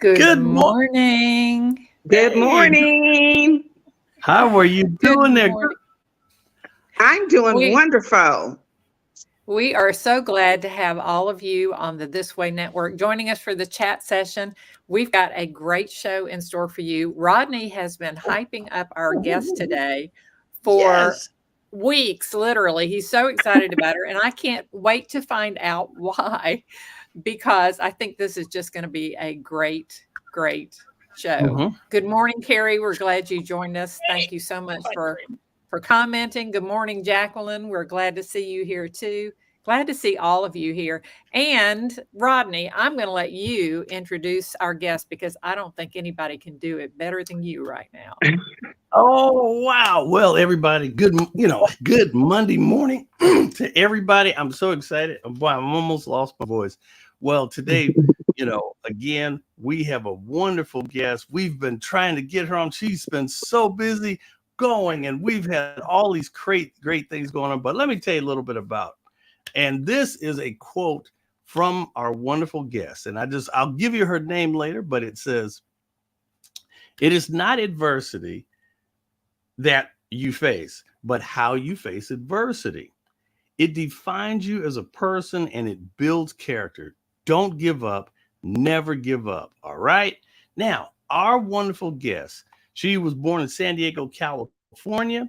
Good Good morning. morning. Good Hey, morning. how are you Good doing there? morning. I'm doing We wonderful. we are so glad to have all of you on the This Way Network joining us for the chat session. We've got a great show in store for you. Rodney has been hyping up our guest today for Yes. weeks, literally. He's so excited about her, and I can't wait to find out why, because I think this is just going to be a great show. hmm Good morning, Carrie. We're glad you joined us. Thank you so much for commenting. Good morning, Jacqueline. We're glad to see you here too. Glad to see all of you here. And Rodney, I'm going to let you introduce our guest because I don't think anybody can do it better than you right now. Oh wow. Well, everybody, good Monday morning to everybody. I'm so excited. Boy, I'm almost lost my voice. Well, today, again, we have a wonderful guest. We've been trying to get her on. She's been so busy going, and we've had all these great things going on. But let me tell you a little bit about. And this is a quote from our wonderful guest. And I'll give you her name later, but it says, "It is not adversity that you face, but how you face adversity. It defines you as a person and it builds character. Don't give up. Never give up." All right. Now, our wonderful guest, she was born in San Diego, California,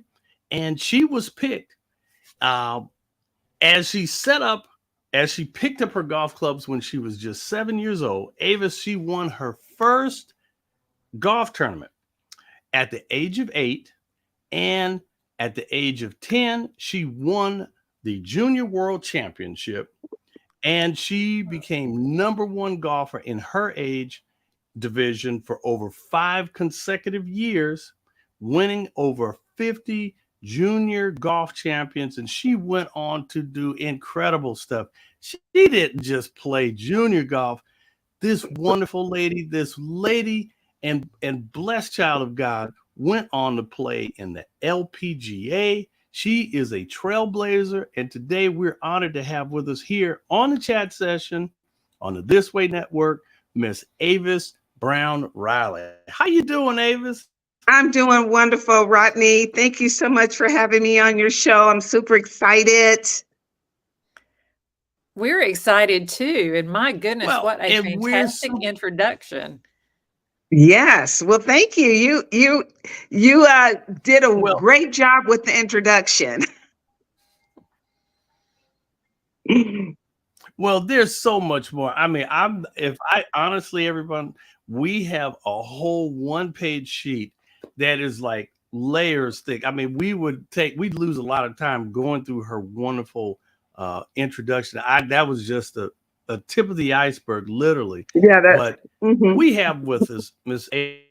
and she was picked uh, as she picked up her golf clubs when she was just 7 years old. Avis, she won her first golf tournament at the age of 8. And at the age of 10, she won the Junior World Championship, and she became number one golfer in her age division for over 5 consecutive years, winning over 50 junior golf champions. And she went on to do incredible stuff. She didn't just play junior golf. This lady and blessed child of God went on to play in the LPGA. She is a trailblazer, and today we're honored to have with us here on the chat session on the This Way Network, Miss Avis Brown Riley. How you doing, Avis? I'm doing wonderful, Rodney. Thank you so much for having me on your show. I'm super excited. We're excited too. And my goodness, Well, what a and we're fantastic so introduction. Yes. Well, thank you. You did a well. great job with the introduction. Well, there's so much more. I mean, if I honestly, everyone, we have a whole one-page sheet that is like layers thick. I mean, we'd lose a lot of time going through her wonderful introduction. That was just a tip of the iceberg, literally. Yeah, that's But mhm. we have with us Miss A.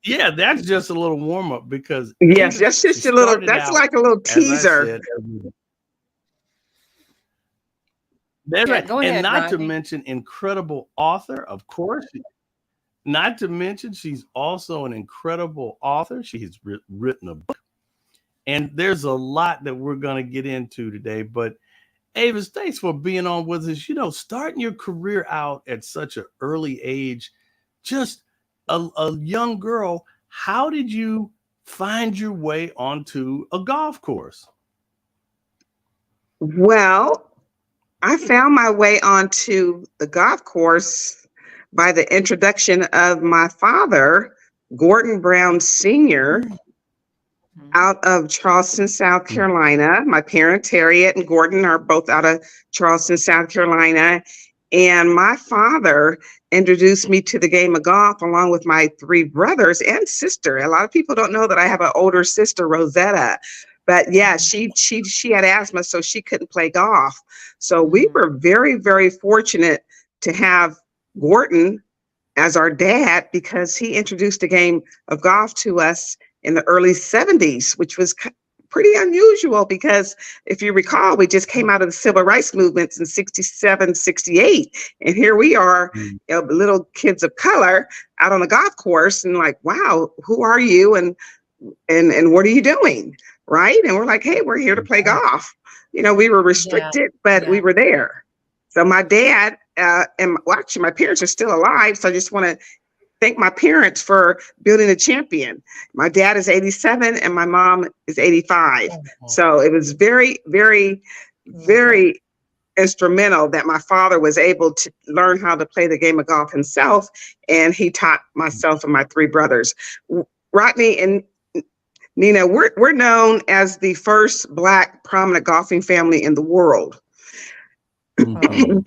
Yeah, that's just a little warm up because Yes, Avis, that's she just a little, started that's out, like a little as I teaser. said, that's Yeah, right. go And ahead, not to Rodney. mention incredible author, of course. Not to mention she's also an incredible author. She has written a book. And there's a lot that we're going to get into today. But Avis, thanks for being on with us. Starting your career out at such an early age, just a young girl, how did you find your way onto a golf course? Well, I found my way onto the golf course by the introduction of my father, Gordon Brown Sr., Mhm. out of Charleston, South Carolina. My parents, Harriet and Gordon, are both out of Charleston, South Carolina. And my father introduced me to the game of golf along with my 3 brothers and sister. A lot of people don't know that I have an older sister, Rosetta. But yeah, she had asthma, so she couldn't play golf. So we Mhm. were very fortunate to have Gordon as our dad because he introduced the game of golf to us in the early 70s, which was pretty unusual because if you recall, we just came out of the civil rights movements in 67, 68. And here we are, Mm. little kids of color out on the golf course and like, wow, who are you? And what are you doing? Right. And we're like, hey, we're here to play golf. We were Yeah. restricted, but we Yeah. were there. So my dad well, actually, my parents are still alive, so I just want to thank my parents for building a champion. My dad is 87 and my mom is 85. So it was very, very, very instrumental that my father was able to learn how to play the game of golf himself, and he taught myself and my three brothers. Rodney and Nina, we're known as the first Black prominent golfing family in the world.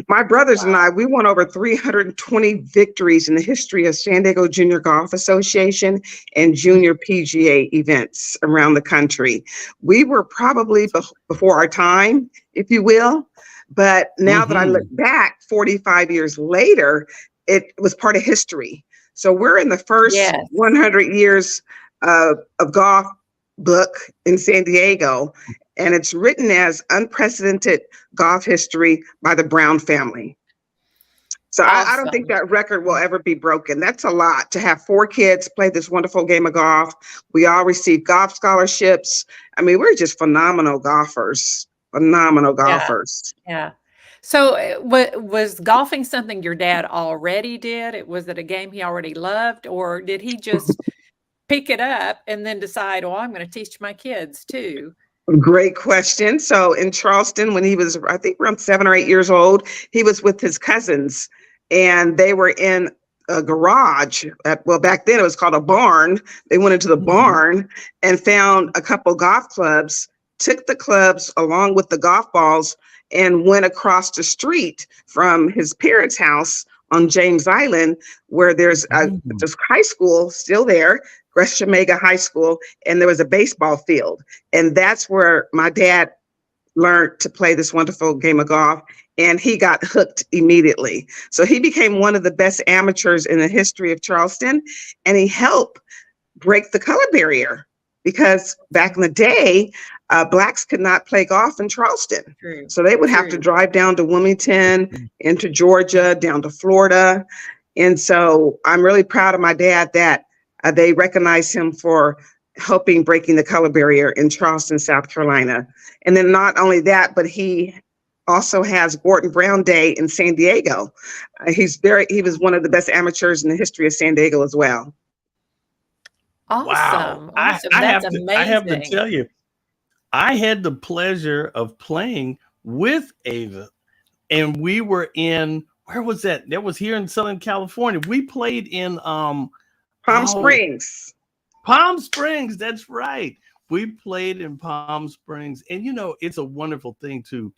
My brothers and I, we won over 320 victories in the history of San Diego Junior Golf Association and junior PGA events around the country. We were probably before our time, if you will, but now that I look back 45 years later, it was part of history. So we're in the first 100 years of golf book in San Diego, and it's written as unprecedented golf history by the Brown family. So I don't think that record will ever be broken. That's a lot to have 4 kids play this wonderful game of golf. We all receive golf scholarships. I mean, we're just phenomenal golfers. Yeah. So was golfing something your dad already did? Was it a game he already loved, or did he just pick it up and then decide, oh, I'm going to teach my kids too? Great question. So in Charleston, when he was, I think, around 7 or 8 years old, he was with his cousins, and they were in a garage. Well, back then it was called a barn. They went into the barn and found a couple golf clubs, took the clubs along with the golf balls, and went across the street from his parents' house on James Island, where there's this high school still there, Gresham-Mega High School, and there was a baseball field. And that's where my dad learned to play this wonderful game of golf, and he got hooked immediately. So he became one of the best amateurs in the history of Charleston, and he helped break the color barrier, because back in the day, Blacks could not play golf in Charleston. So they would have to drive down to Wilmington, into Georgia, down to Florida. And so I'm really proud of my dad that they recognized him for helping breaking the color barrier in Charleston, South Carolina. And then not only that, but he also has Gordon Brown Day in San Diego. He was one of the best amateurs in the history of San Diego as well. Awesome. Wow. Awesome. I That's have amazing. I have to tell you, I had the pleasure of playing with Ava, and we were in, where was that? That was here in Southern California. We played in Palm Springs. Palm Springs, that's right. We played in Palm Springs, and it's a wonderful thing to,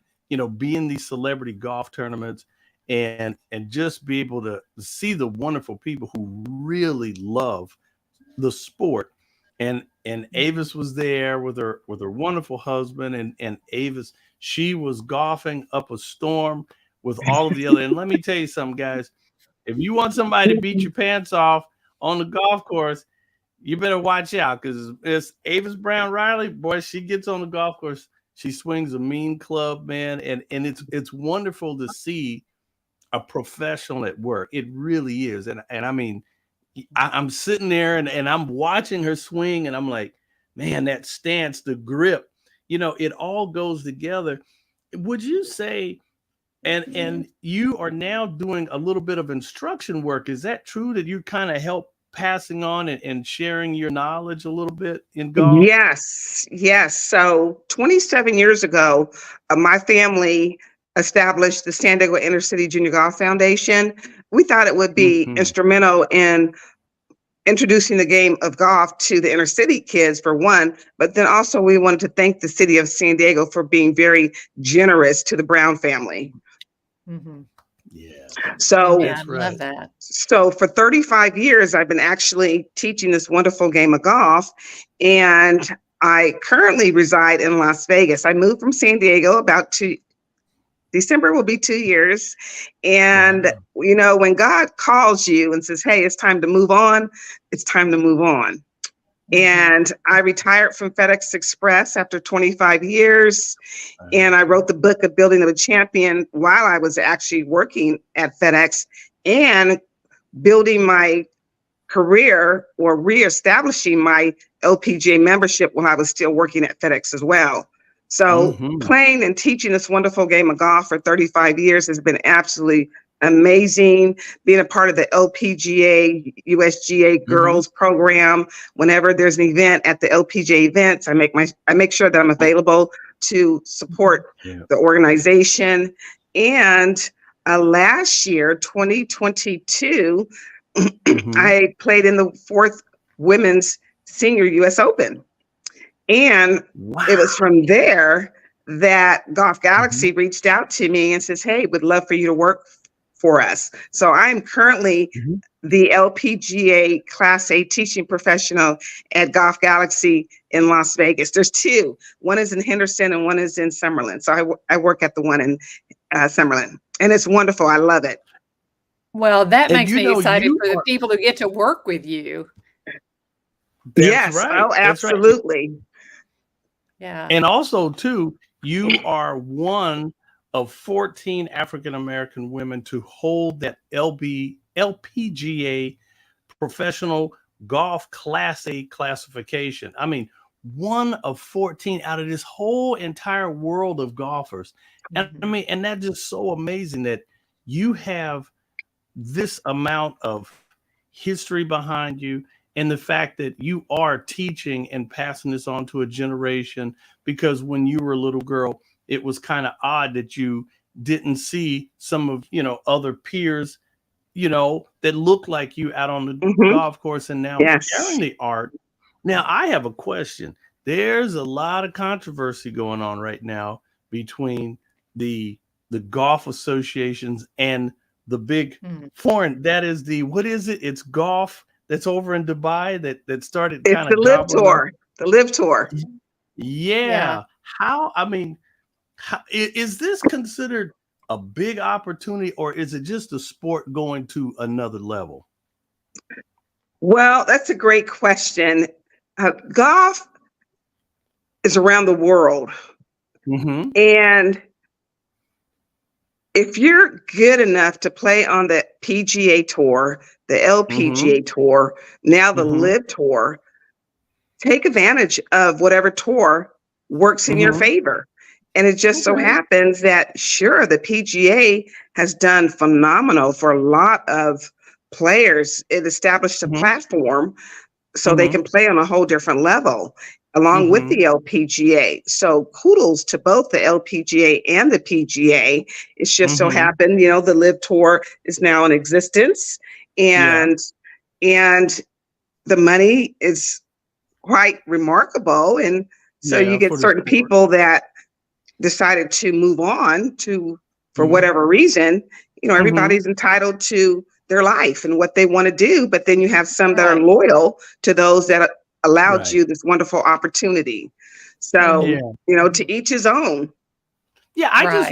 be in these celebrity golf tournaments and just be able to see the wonderful people who really love the sport. And Avis was there with her wonderful husband, and Avis, she was golfing up a storm with all of the other. And let me tell you something, guys, if you want somebody to beat your pants off on the golf course, you better watch out, because it's Avis Brown Riley. Boy, she gets on the golf course, she swings a mean club, man, and it's wonderful to see a professional at work. It really is, and I mean, I'm sitting there and I'm watching her swing, and I'm like, man, that stance, the grip, it all goes together. Would you say, and you are now doing a little bit of instruction work? Is that true, that you kind of help passing on and sharing your knowledge a little bit in golf? Yes. So 27 years ago, my family established the San Diego Inner City Junior Golf Foundation. We thought it would be instrumental in introducing the game of golf to the inner city kids, for one, but then also we wanted to thank the city of San Diego for being very generous to the Brown family. Yeah. So I love that. So for 35 years, I've been actually teaching this wonderful game of golf, and I currently reside in Las Vegas. I moved from San Diego December will be 2 years. And, when God calls you and says, hey, it's time to move on, it's time to move on. And I retired from FedEx Express after 25 years. And I wrote the book of Building of a Champion while I was actually working at FedEx and building my career, or reestablishing my LPGA membership when I was still working at FedEx as well. So playing and teaching this wonderful game of golf for 35 years has been absolutely amazing. Being a part of the LPGA, USGA girls program. Whenever there's an event at the LPGA events, I make sure that I'm available to support the organization. And last year, 2022, I played in the 4th Women's Senior US Open. And it was from there that Golf Galaxy reached out to me and says, hey, would love for you to work for us. So I'm currently the LPGA Class A teaching professional at Golf Galaxy in Las Vegas. There's 2. One is in Henderson and one is in Summerlin. So I work at the one in Summerlin. And it's wonderful. I love it. Well, that makes me excited for the people who get to work with you. Yes. Right. Oh, absolutely. Right. Yeah. And also, too, you are one of 14 African-American women to hold that LPGA Professional Golf Class A classification. I mean, one of 14 out of this whole entire world of golfers. And I mean, and that's just so amazing that you have this amount of history behind you, and the fact that you are teaching and passing this on to a generation, because when you were a little girl, it was kind of odd that you didn't see some of, other peers, that look like you out on the golf course, and now sharing the art. Now, I have a question. There's a lot of controversy going on right now between the golf associations and the big foreign, that is what is it? It's golf that's over in Dubai that started kind of the Live Tour. The Live Tour. Yeah. How is this considered a big opportunity, or is it just a sport going to another level? Well, that's a great question. Golf is around the world. And if you're good enough to play on the PGA Tour, the LPGA Tour, now the Live Tour, take advantage of whatever tour works in your favor. And it just so happens that, sure, the PGA has done phenomenal for a lot of players. It established a platform so they can play on a whole different level, along with the LPGA. So kudos to both the LPGA and the PGA. It's just so happened, the Live Tour is now in existence, and the money is quite remarkable. And so you get certain people that decided to move on for whatever reason. Everybody's entitled to their life and what they want to do, but then you have some that are loyal to those that allowed you this wonderful opportunity. So, to each his own. Yeah, I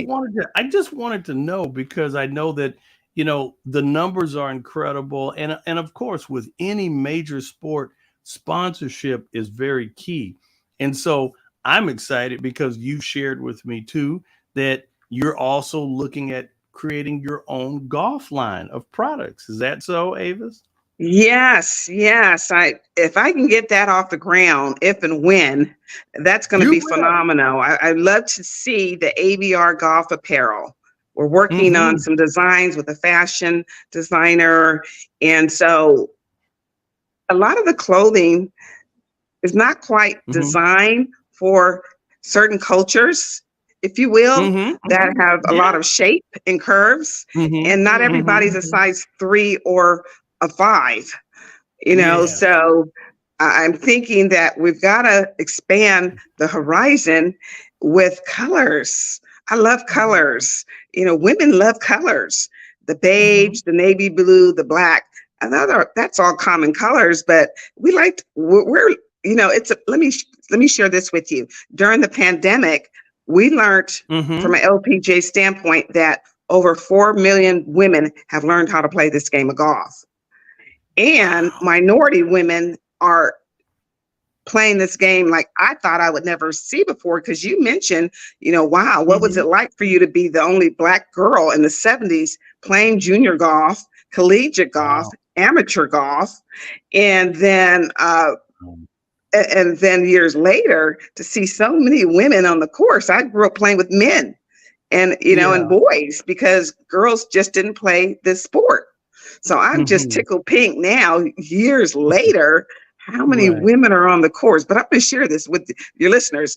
just wanted to know, because I know that, the numbers are incredible. And of course, with any major sport, sponsorship is very key. And so I'm excited because you shared with me too that you're also looking at creating your own golf line of products. Is that so, Avis? Yes. If I can get that off the ground, if and when, that's going to be phenomenal. I love to see the AVR golf apparel. We're working on some designs with a fashion designer. And so a lot of the clothing is not quite designed for certain cultures, if you will, that have a lot of shape and curves. And not everybody's a size 3 or a 5, so I'm thinking that we've got to expand the horizon with colors. I love colors. Women love colors, the beige, the navy blue, the black. That's all common colors, but let me share this with you. During the pandemic, we learned from an LPGA standpoint that over 4 million women have learned how to play this game of golf. And minority women are playing this game like I thought I would never see before, because you mentioned, wow, what was it like for you to be the only Black girl in the 70s playing junior golf, collegiate golf, amateur golf, and then years later to see so many women on the course. I grew up playing with men, and and boys, because girls just didn't play this sport. So I'm just tickled pink now, years later, how many women are on the course. But I'm going to share this with your listeners.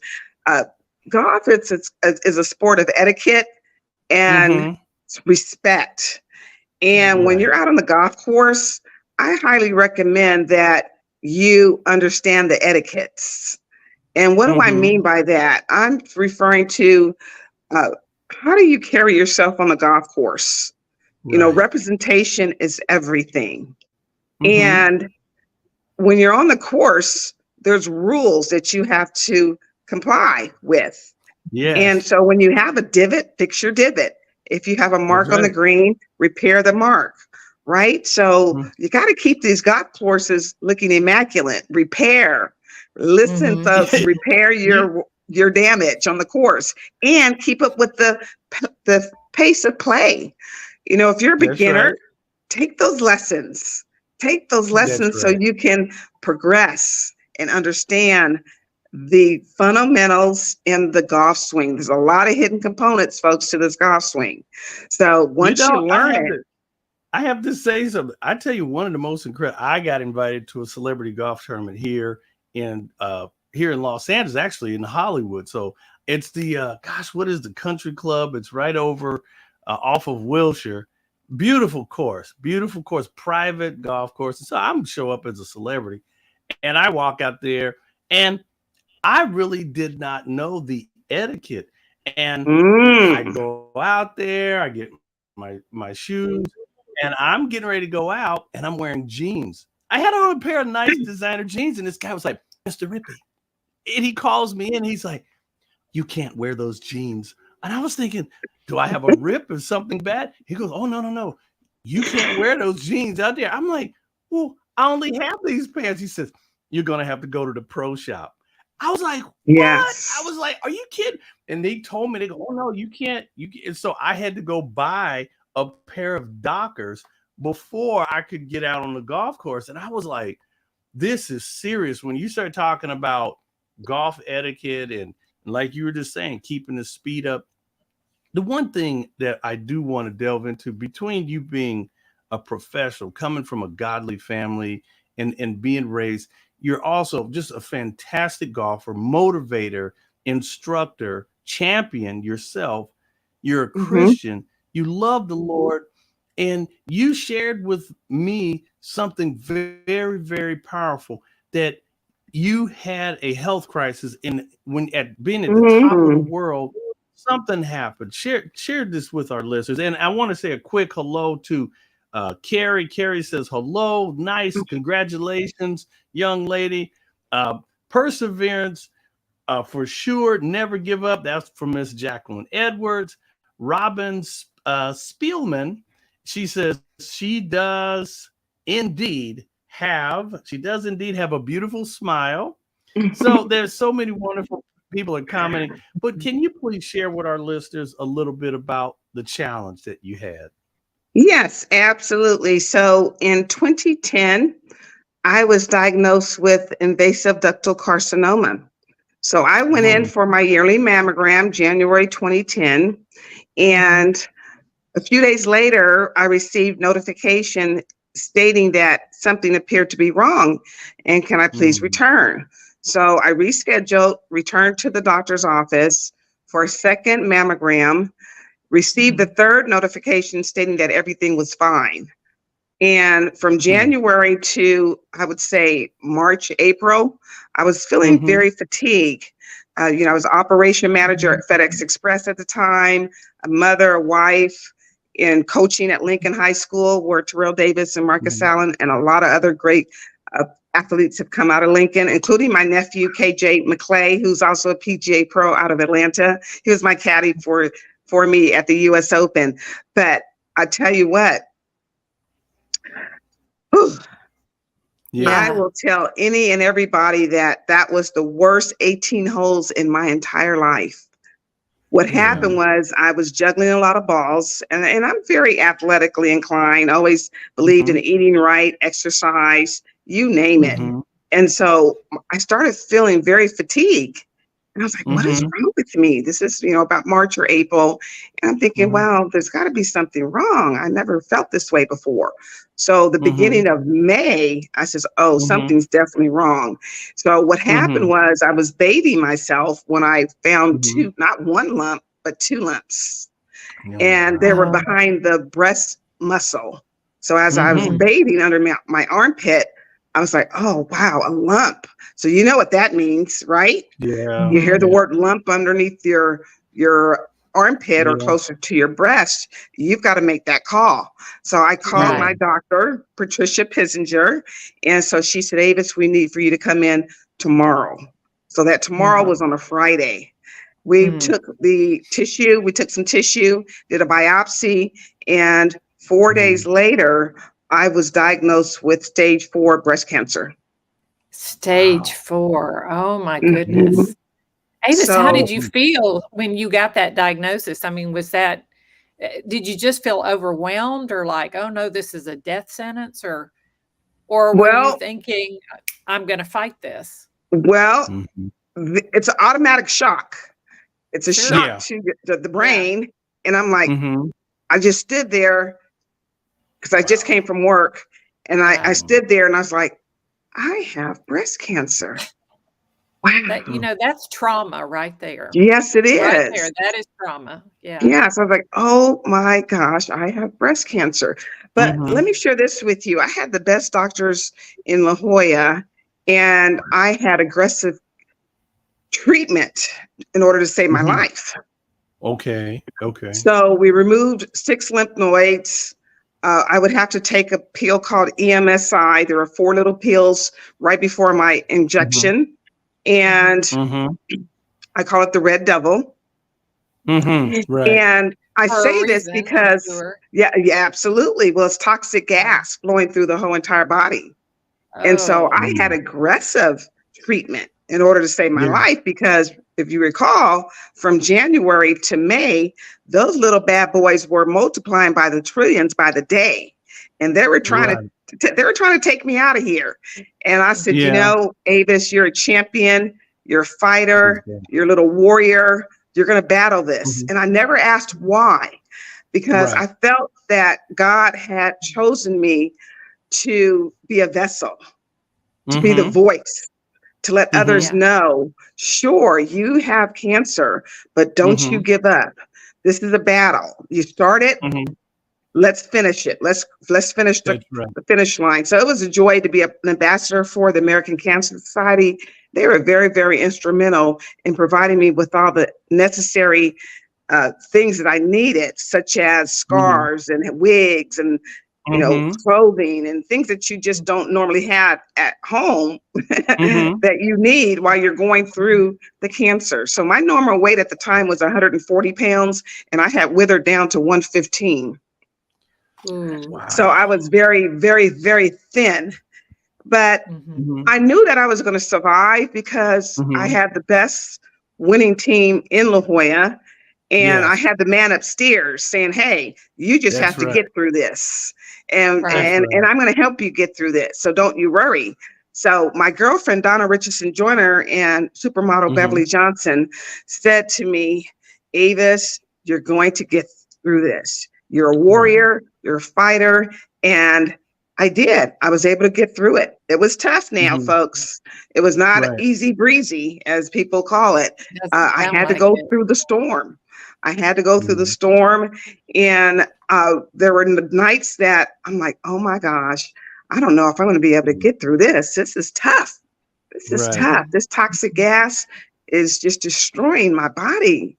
Golf is a sport of etiquette and respect. And when you're out on the golf course, I highly recommend that you understand the etiquettes. And what do I mean by that? I'm referring to how do you carry yourself on the golf course? Representation is everything. And when you're on the course, there's rules that you have to comply with. And so when you have a divot, fix your divot. If you have a mark on the green, repair the mark, right? So you got to keep these golf courses looking immaculate. Repair. Listen, folks, repair your damage on the course and keep up with the pace of play. If you're a beginner, take those lessons. Take those lessons so you can progress and understand the fundamentals in the golf swing. There's a lot of hidden components, folks, to this golf swing. So once you learn it. I have to say something. I tell you, one of the most incredible, I got invited to a celebrity golf tournament here in Los Angeles, actually in Hollywood. So it's the, what is the country club? It's right over off of Wilshire. Beautiful course, private golf course. And so I'm show up as a celebrity and I walk out there and I really did not know the etiquette. And I go out there, I get my shoes and I'm getting ready to go out and I'm wearing jeans. I had on a pair of nice designer jeans and this guy was like, Mr. Rippey. And he calls me in. He's like, you can't wear those jeans. And I was thinking, do I have a rip or something bad? He goes, oh, no. You can't wear those jeans out there. I'm like, well, I only have these pants. He says, you're going to have to go to the pro shop. I was like, what? Yes. I was like, are you kidding? And they told me, they go, oh, no, you can't. And so I had to go buy a pair of Dockers before I could get out on the golf course. And I was like, this is serious. When you start talking about golf etiquette and like you were just saying, keeping the speed up. The one thing that I do want to delve into, between you being a professional, coming from a godly family and being raised, you're also just a fantastic golfer, motivator, instructor, champion yourself. You're a Christian. You love the Lord. And you shared with me something very, very powerful, that you had a health crisis being at the top of the world. Something happened. Share this with our listeners. And I want to say a quick hello to Carrie. Carrie says, hello, nice, congratulations, young lady. Perseverance for sure, never give up. That's from Miss Jacqueline Edwards. Robin Spielman, she says she does indeed have a beautiful smile. So there's so many wonderful people are commenting, but can you please share with our listeners a little bit about the challenge that you had? Yes, absolutely. So in 2010, I was diagnosed with invasive ductal carcinoma. So I went in for my yearly mammogram, January 2010, and a few days later, I received notification stating that something appeared to be wrong, and can I please return? So I rescheduled, returned to the doctor's office for a second mammogram, received the third notification stating that everything was fine. And from January to, I would say, March, April, I was feeling very fatigued. I was operation manager at FedEx Express at the time, a mother, a wife, in coaching at Lincoln High School, where Terrell Davis and Marcus Allen and a lot of other great athletes have come out of Lincoln, including my nephew, KJ McClay, who's also a PGA pro out of Atlanta. He was my caddy for me at the US Open. But I tell you what, I will tell any and everybody that was the worst 18 holes in my entire life. What happened was I was juggling a lot of balls, and I'm very athletically inclined, always believed in eating right, exercise, you name it. And so I started feeling very fatigued. And I was like, what is wrong with me? This is, about March or April. And I'm thinking, wow, there's got to be something wrong. I never felt this way before. So the beginning of May, I says, oh, something's definitely wrong. So what happened was I was bathing myself when I found two, not one lump, but two lumps. And they were behind the breast muscle. So as I was bathing under my armpit, I was like, oh, wow, a lump. So you know what that means, right? Yeah. You hear the word lump underneath your armpit or closer to your breast, you've got to make that call. So I called my doctor, Patricia Pissinger, and so she said, Avis, we need for you to come in tomorrow. So that tomorrow was on a Friday. We took the tissue, we took some tissue, did a biopsy, and 4 days later, I was diagnosed with stage 4 breast cancer. Stage 4. Oh my goodness. Avis, how did you feel when you got that diagnosis? I mean, did you just feel overwhelmed or like, oh no, this is a death sentence, or were you thinking, I'm going to fight this? Well, it's an automatic shock. It's a shock to the brain. And I'm like, I just stood there because I just came from work, and I stood there and I was like, I have breast cancer. Wow. That's trauma right there. Yes, it is. Right there. That is trauma. Yeah. Yeah. So I was like, oh my gosh, I have breast cancer. But let me share this with you. I had the best doctors in La Jolla, and I had aggressive treatment in order to save my life. Okay. So we removed 6 lymph nodes. I would have to take a pill called EMSI. There are 4 little pills right before my injection. And I call it the Red Devil. Right. And I say this because, yeah, absolutely. Well, it's toxic gas flowing through the whole entire body. And so I had aggressive treatment in order to save my life, because if you recall, from January to May, those little bad boys were multiplying by the trillions by the day. And they were trying to take me out of here. And I said, Avis, you're a champion, you're a fighter, you're a little warrior, you're going to battle this. And I never asked why, because I felt that God had chosen me to be a vessel, to be the voice, to let others know, sure, you have cancer, but don't you give up. This is a battle. You start it. Let's finish it. Let's finish the finish line. So it was a joy to be an ambassador for the American Cancer Society. They were very, very instrumental in providing me with all the necessary things that I needed, such as scarves and wigs and clothing and things that you just don't normally have at home that you need while you're going through the cancer. So my normal weight at the time was 140 pounds, and I had withered down to 115. Wow. So I was very, very, very thin, but I knew that I was going to survive because I had the best winning team in La Jolla. And I had the man upstairs saying, hey, you just have to get through this. And I'm going to help you get through this. So don't you worry. So my girlfriend, Donna Richardson Joyner, and supermodel Beverly Johnson said to me, Avis, you're going to get through this. You're a warrior, you're a fighter. And I did. I was able to get through it. It was tough now, folks. It was not easy breezy, as people call it. I had to go through the storm. I had to go through the storm, and there were nights that I'm like, oh my gosh, I don't know if I'm going to be able to get through this. This is tough. This is tough. This toxic gas is just destroying my body.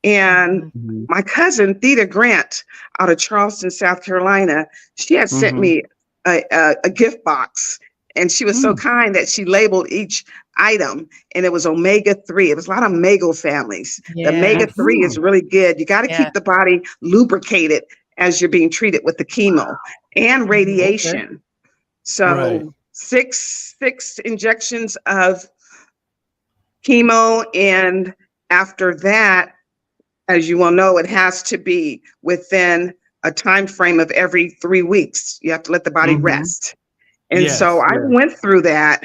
And my cousin, Theta Grant, out of Charleston, South Carolina, she had sent me a gift box. And she was so kind that she labeled each item, and it was omega-3. It was a lot of omega families. The omega-3 is really good. You got to keep the body lubricated as you're being treated with the chemo and radiation. So 6 injections of chemo. And after that, as you well know, it has to be within a time frame of every 3 weeks. You have to let the body rest. And so I went through that.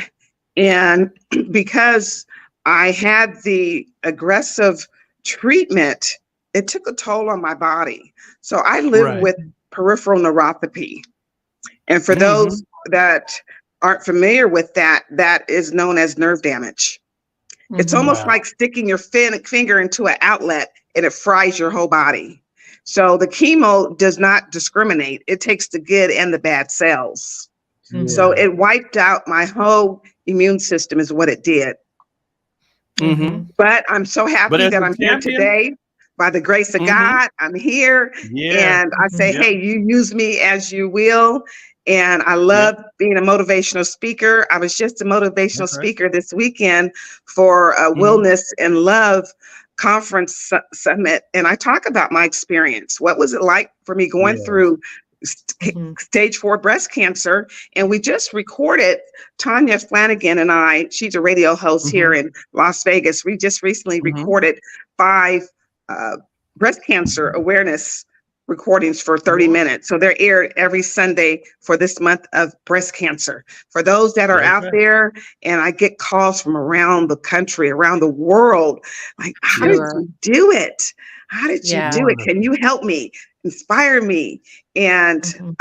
And because I had the aggressive treatment. It took a toll on my body. So I live Right. with peripheral neuropathy. And for Mhm. those that aren't familiar with that, that is known as nerve damage. It's almost Wow. like sticking your finger into an outlet and it fries your whole body. So the chemo does not discriminate. It takes the good and the bad cells. So Yeah. it wiped out my whole immune system is what it did. Mhm. But I'm so But happy as that a I'm here champion, today. By the grace of mhm. God, I'm here. Yeah. And I say, Yep. hey, you use me as you will. And I Yep. love being a motivational speaker. I was just a motivational That's right. speaker this weekend for a Mhm. Wellness and Love conference summit. And I talk about my experience. What was it like for me going Yes. through stage 4 breast cancer? And we just recorded, Tanya Flanagan and I, she's a radio host here Mhm. in Las Vegas. We just recently Mhm. recorded 5 breast cancer awareness recordings for 30 Wow. minutes. So they're aired every Sunday for this month of breast cancer. For those that are That's out right. there, and I get calls from around the country, around the world, like, how did Sure. you do it? How did you Yeah. do it? Can you help me? Inspire me? And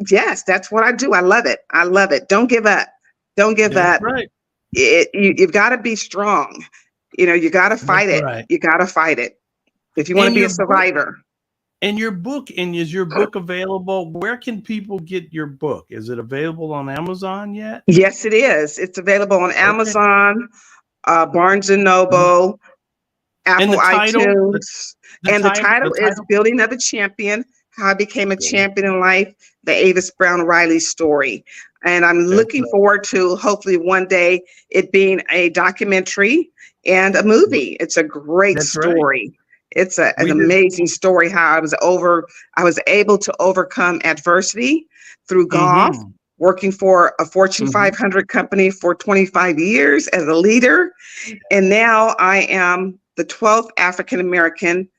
yes, that's what I do. I love it. I love it. Don't give up. Don't give That's up. right. You've got to be strong. You know, you got to That's fight it. right. You got to fight it if you want to And be a your book, survivor. and is your book available? Where can people get your book? Is it available on Amazon yet? Yes, it is. It's available on Okay. Amazon, Barnes and Mhm. Noble, And Apple the title, iTunes. And the title is title. Building of a Champion, How I Became a Good. Champion in Life, the Avis Brown Riley story. And I'm That's looking right. forward to hopefully one day it being a documentary and a movie. It's a great That's right. story. It's an We did. amazing story how I was able to overcome adversity through golf, Mhm. working for a Fortune Mhm. 500 company for 25 years as a leader. And now I am the 12th African American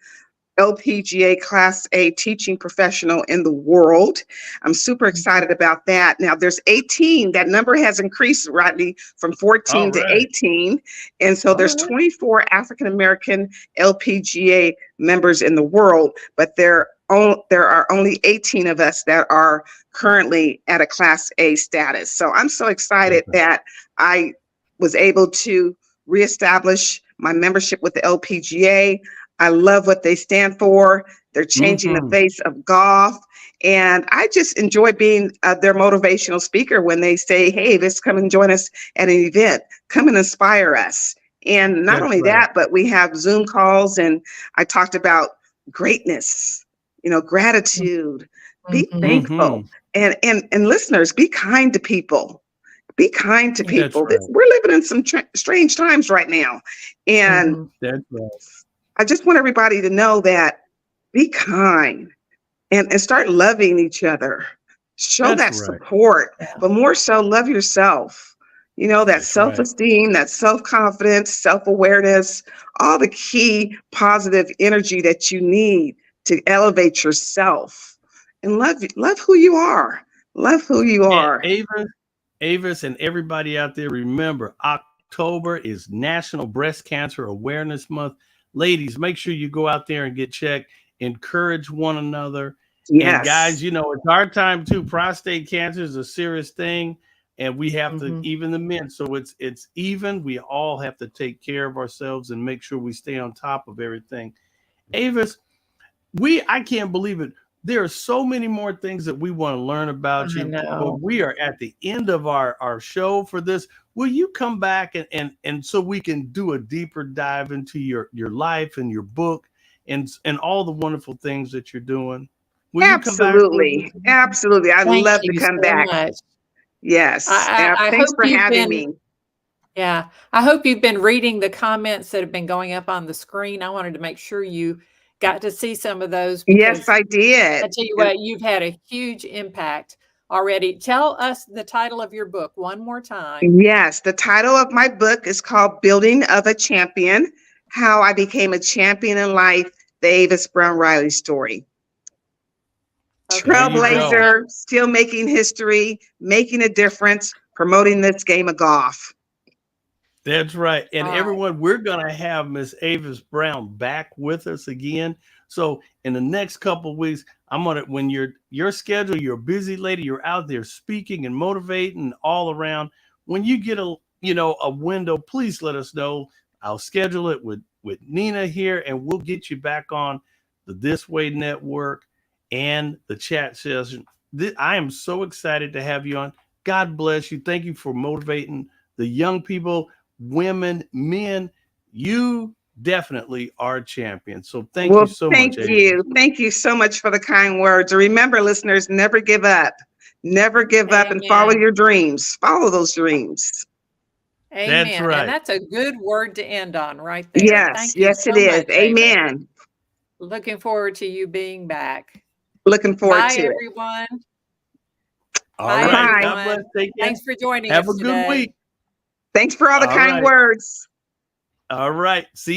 LPGA Class A teaching professional in the world. I'm super excited about that. Now there's 18. That number has increased, Rodney, from 14 All to right. 18. And so All there's right. 24 African American LPGA members in the world, but there are only 18 of us that are currently at a Class A status. So I'm so excited That's right. that I was able to reestablish my membership with the LPGA. I love what they stand for. They're changing the Mhm. face of golf. And I just enjoy being their motivational speaker when they say, hey, let's come and join us at an event. Come and inspire us. And not That's only right. that, but we have Zoom calls, and I talked about greatness, gratitude, be thankful. Mhm. And listeners, be kind to people. Be kind to That's people. right. We're living in some strange times right now. And That's right. I just want everybody to know that be kind and start loving each other. Show That's that right. support, Yeah. but more so love yourself. That That's right. self-esteem, that self-confidence, self-awareness, all the key positive energy that you need to elevate yourself and love who you are. Love who you And are. Avis, and everybody out there, remember, October is National Breast Cancer Awareness Month. Ladies, make sure you go out there and get checked. Encourage one another. And guys, Yes. it's our time too. Prostate cancer is a serious thing, and we have to even the men. So it's even. We all have to take care of ourselves and make sure we stay on top of everything. Avis, I can't believe it. There are so many more things that we want to learn about I you, know. but we are at the end of our show for this. Will you come back and so we can do a deeper dive into your life and your book and all the wonderful things that you're doing? Will you come back with Absolutely. us? Absolutely. I'd Thank love to you come so back. much. Yes. I Thanks hope for you've having been, me. yeah, I hope you've been reading the comments that have been going up on the screen. I wanted to make sure you got to see some of those Yes, because I I did. tell you And what, you've had a huge impact already. Tell us the title of your book one more time. yes, the title of my book is called Building of a Champion, How I Became a Champion in Life, the Avis Brown Riley story. Okay, There you great. go. Trailblazer, still making history, making a difference, promoting this game of golf. That's right. And All right. everyone, we're going to have Miss Avis Brown back with us again. So in the next couple of weeks, I'm going to, when your schedule, you're a busy lady, you're out there speaking and motivating all around. When you get a window, please let us know. I'll schedule it with Nina here, and we'll get you back on the This Way Network and the chat session. I am so excited to have you on. God bless you. Thank you for motivating the young people, women, men. You definitely are a champion. So thank you so much. Thank you. Thank you so much for the kind words. Remember, listeners, never give up. Never give up and follow your dreams. Follow those dreams. Amen. That's right. And that's a good word to end on right there. Yes, Thank you yes, so it is. much, Avis. Amen. Looking forward to you being back. Looking forward Bye, to it. everyone. All Bye, right. everyone. God bless. Take care. Thanks for joining Have us a good today. week. Thanks for all the kind words. All right. See you.